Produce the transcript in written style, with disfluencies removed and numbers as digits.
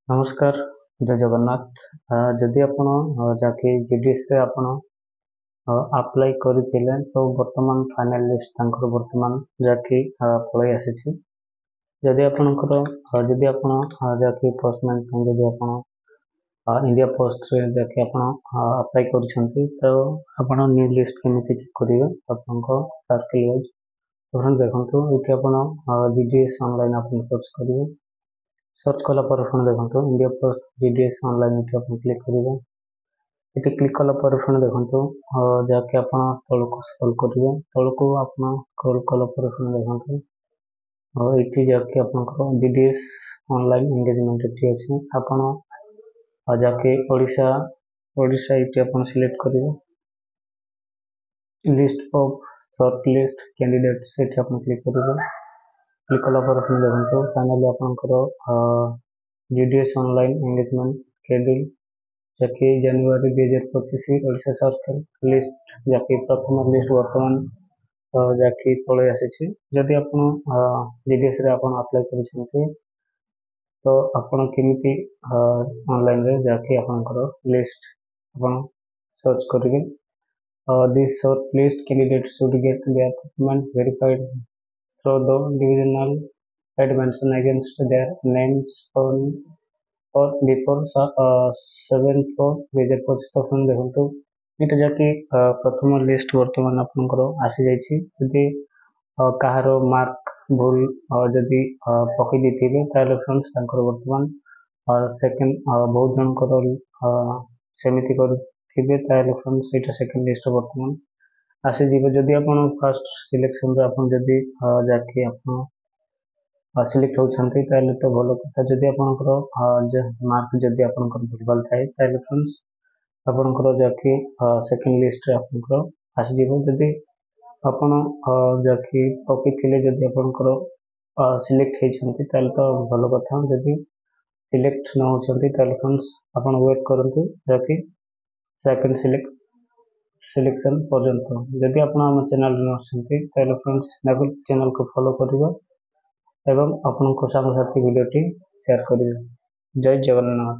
नमस्कार। जय जगन्नाथ। जदि आपण जाके जीडीएस रे आपण अप्लाई करथिले तो वर्तमान फाइनल लिस्ट तांकर वर्तमान जाके पळै आसीछि। जदि आपणकर जदि आपण जाके पोस्टमैन जदि आपण इंडिया पोस्ट रे जाके आपण अप्लाई करछन्ती तो आपण न्यू लिस्ट केमिति चेक करिवे आपनको सर्किल वाइज तुरंत देखंतु एठी आपण जीडीएस ऑनलाइन आपण सर्च करिवे। सर्च कला पर आपण देखंतु इंडिया पोस्ट जीडीएस ऑनलाइन एठी आपण क्लिक करिवे। एठी क्लिक कला पर आपण देखंतु जाके आपण तळको स्क्रॉल करिवे। तळको आपण स्क्रॉल कला पर आपण देखंतु एठी जाके आपनको जीडीएस ऑनलाइन एंगेजमेंट एठी अछि। आपण जाके ओडिशा एठी आपण सिलेक्ट करिवे। List of short list candidates एठी आपण क्लिक करिवे। क्लिक कला पर आपण देखंतु फाइनली आपनकर जीडीएस ऑनलाइन एंगेजमेंट शेड्यूल जाके जनवरी 2025 ओडिशा सर्कल लिस्ट जाके प्रथम लिस्ट वर्तमान जाके पळे आसीछि। जदि आपण जीडीएस रे आपण अप्लाई करिसथि तो आपण केमिति ऑनलाइन रे जाके आपनकर लिस्ट आपण सर्च करिवे। This short list candidates should get their document verified through the divisional head mention against their names on or before 7/4/2025 तो अपन देखंतु एटा जाके प्रथम लिस्ट वर्तमान आपनकर आसी जाइछि। जदि काहारो मार्क भूल जदि पकई दिथिबे ताले फ्रेंड्स तांकर वर्तमान सेकंड बहुत जनकर सेमिति करथिबे ताले फ्रेंड्स एटा सेकंड लिस्ट वर्तमान आसी जीव। जदि आपण फर्स्ट सिलेक्शन रे आपण जदि जाके आपण सिलेक्ट होछन्ती ताले तो भलो कथा। जदि आपनकर मार्क जदि आपनकर भूलभाल थाए ताले फ्रेंड्स आपनकर जाके सेकंड लिस्ट रे आपनकर आसी जीव। जदि आपण जाके पकई थिले जदि आपनकर सिलेक्ट हेछन्ती ताले तो भलो कथा। जदि सिलेक्ट न होछन्ती ताले फ्रेंड्स आपण वेट करंतु जाके सेकंड सिलेक्शन पर्यंत। जदि आपण हम चैनल रे नछन्ती ताले फ्रेंड्स नेगुल चैनल को फॉलो करिवे एवं आपनको साथ साथी वीडियो टी शेयर करिवे। जय जगन्नाथ।